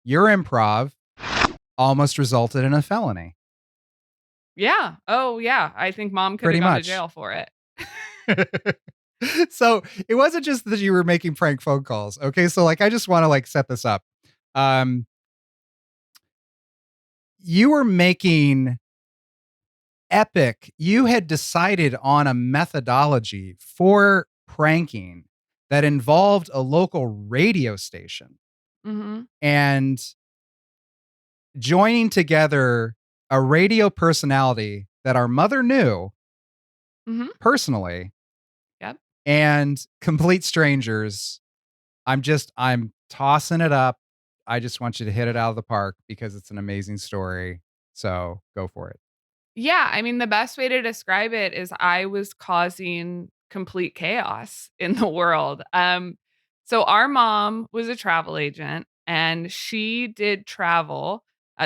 your improv almost resulted in a felony. Yeah. Oh, yeah. I think mom could have Pretty gone to much. jail for it. So it wasn't just that you were making prank phone calls. Okay. So like, I just want to like set this up. Um, you were making epic. You had decided on a methodology for pranking that involved a local radio station Mm-hmm. and joining together a radio personality that our mother knew Mm-hmm. personally Yep. and complete strangers. I'm tossing it up. I just want you to hit it out of the park because it's an amazing story. So go for it. Yeah, I mean, the best way to describe it is I was causing complete chaos in the world. So our mom was a travel agent and she did travel.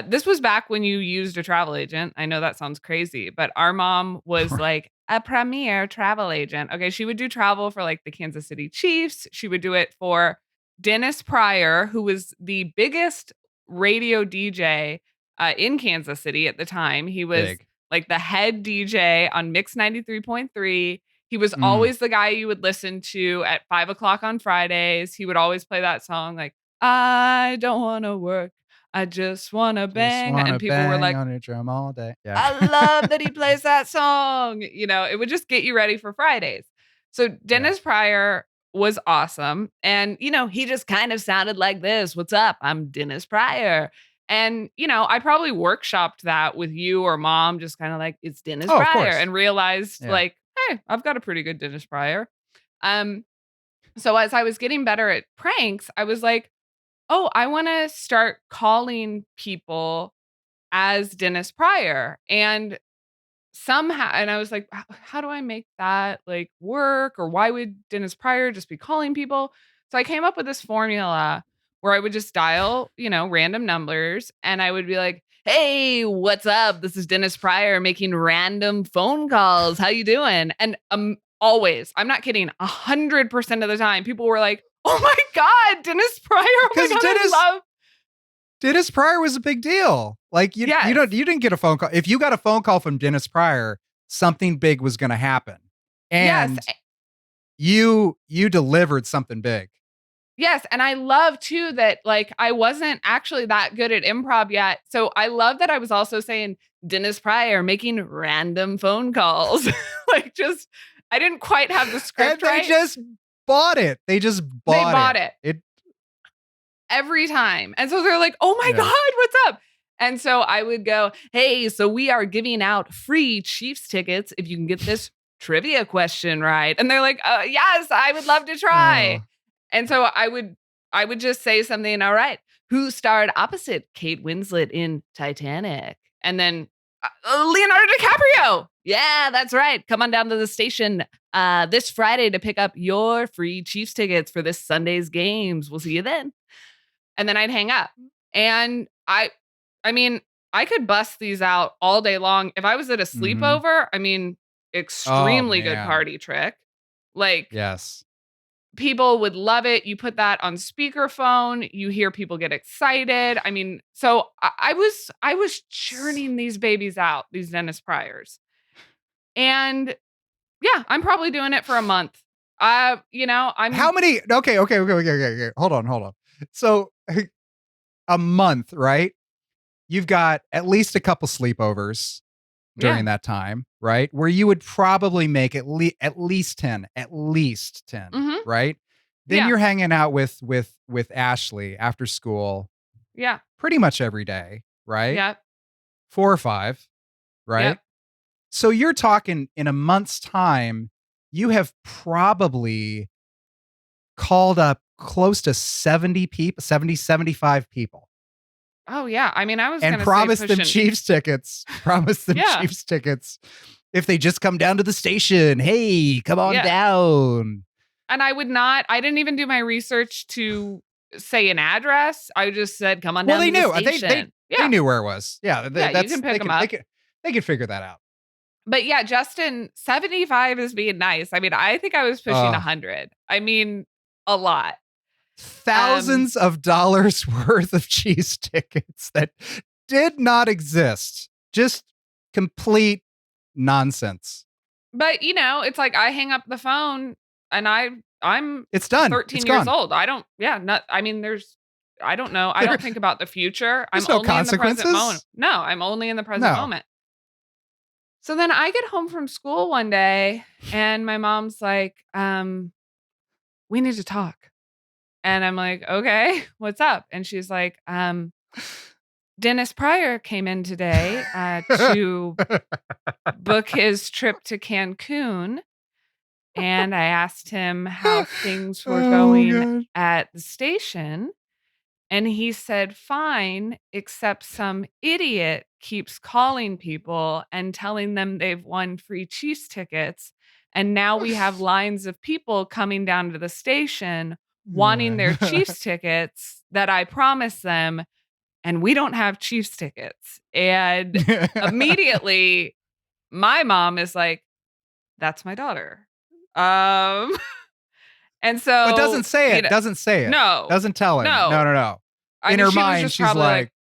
This was back when you used a travel agent. I know that sounds crazy, but our mom was like a premier travel agent. Okay, she would do travel for like the Kansas City Chiefs. She would do it for Dennis Pryor, who was the biggest radio DJ in Kansas City at the time. He was Big. like the head DJ on Mix 93.3. He was Mm. always the guy you would listen to at 5 o'clock on Fridays. He would always play that song, like, I don't want to work. I just want to Just bang. want And to people were bang like, on your drum all day. Yeah. I love that he plays that song. It would just get you ready for Fridays. So Yeah. Dennis Pryor was awesome. And, he just kind of sounded like this. What's up? I'm Dennis Pryor. And, I probably workshopped that with you or mom, just kind of like, it's Dennis Oh, of Pryor, course. and realized Yeah. like, hey, I've got a pretty good Dennis Pryor. Um, so as I was getting better at pranks, I was like, oh, I want to start calling people as Dennis Pryor. And somehow, and I was like, how do I make that like work? Or why would Dennis Pryor just be calling people? So I came up with this formula where I would just dial, random numbers, and I would be like, hey, what's up? This is Dennis Pryor making random phone calls. How you doing? And always, I'm not kidding, 100% of the time, people were like, oh my God, Dennis Pryor. Oh my Because God, I love. Dennis Pryor was a big deal. Like you Yes. didn't get a phone call. If you got a phone call from Dennis Pryor, something big was going to happen. Yes. And you delivered something big. Yes, and I love too that like I wasn't actually that good at improv yet. So I love that I was also saying Dennis Pryor making random phone calls. Like just I didn't quite have the And script they right. just bought it. They just They bought bought it. it every time. And so they're like, "Oh my Yeah. God, what's up?" And so I would go, "Hey, so we are giving out free Chiefs tickets if you can get this trivia question right." And they're like, "Yes, I would love to try." Oh. And so I would just say something, all right, who starred opposite Kate Winslet in Titanic? And then Leonardo DiCaprio. Yeah, that's right. Come on down to the station this Friday to pick up your free Chiefs tickets for this Sunday's games. We'll see you then. And then I'd hang up. And I mean, I could bust these out all day long. If I was at a Mhm. sleepover, I mean, Oh extremely good man. party trick. Like Yes. people would love it. You put that on speakerphone, you hear people get excited. I mean, so I was churning these babies out, these Dennis Pryors. And yeah, I'm probably doing it for a month. How I'm many? Okay. Hold on. So a month, right? You've got at least a couple sleepovers yeah. during that time, right? Where you would probably make at least 10, Mhm. right? Then Yeah. you're hanging out with Ashley after school Yeah. pretty much every day, right? Yeah. 4 or 5, Yep. right? So you're talking in a month's time, you have probably called up close to 70 people, 70, 75 people Oh yeah. I mean, I was and gonna say promised them pushing. Chiefs tickets. Promised them Yeah. Chiefs tickets if they just come down to the station. Hey, come on Yeah. down. And I didn't even do my research to say an address. I just said, come on Well, down they to the knew. station. They Yeah. knew where it was. Yeah, Yeah. You can pick them up. they could figure that out. But yeah, Justin, 75 is being nice. I mean, I think I was pushing Uh, 100. I mean, a lot. thousands of dollars worth of cheese tickets that did not exist. Just complete nonsense. But it's like I hang up the phone and I'm It's done. 13 It's years gone. old. I don't I mean I don't know. I don't think about the future. I'm There's no only in the present consequences. moment. No, I'm only in the present No. moment. So then I get home from school one day and my mom's like, we need to talk. And I'm like, okay, what's up? And she's like, Dennis Pryor came in today to book his trip to Cancun. And I asked him how things were going God. at the station. And he said, fine, except some idiot keeps calling people and telling them they've won free Chiefs tickets. And now we have lines of people coming down to the station wanting their Chiefs tickets that I promised them. And we don't have Chiefs tickets. And immediately my mom is like, that's my daughter. And so, but doesn't say it. Doesn't say it. No. Doesn't tell him. No. In her mind, she's like,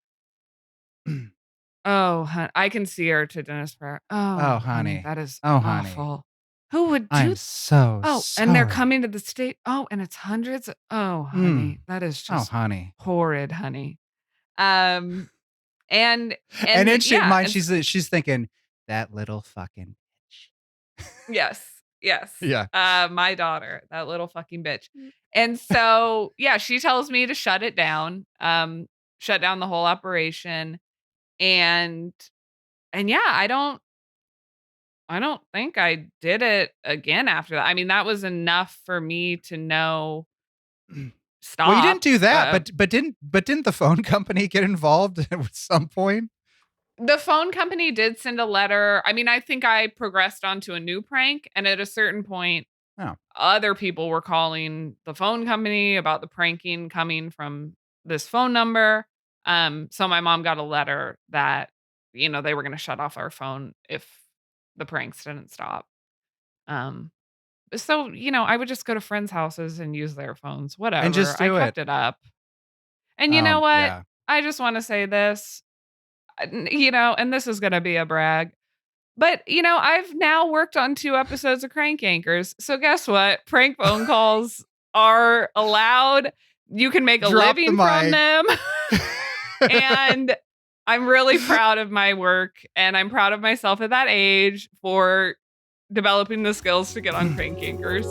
oh, honey, I can see her to Dennis Pryor. Oh, honey. That is honey. awful. Who would do I'm so sorry. And they're coming to the state. Oh, and it's hundreds. Oh, honey. That is just honey. horrid, honey. And then she's thinking, that little fucking bitch. Yes. Yeah. My daughter, that little fucking bitch. And so, she tells me to shut it down, shut down the whole operation. And I don't think I did it again after that. I mean, that was enough for me to know stop. Well, you didn't do that, but didn't the phone company get involved at some point? The phone company did send a letter. I mean, I think I progressed onto a new prank, and at a certain point, other people were calling the phone company about the pranking coming from this phone number. So my mom got a letter that, they were going to shut off our phone if the pranks didn't stop. So, I would just go to friends' houses and use their phones, whatever. And just do I kept it up. And you know what? Yeah. I just want to say this, and this is going to be a brag. But, I've now worked on 2 episodes of Crank Anchors. So guess what? Prank phone calls are allowed. You can make a living from them. And I'm really proud of my work. And I'm proud of myself at that age for developing the skills to get on Crank Anchors.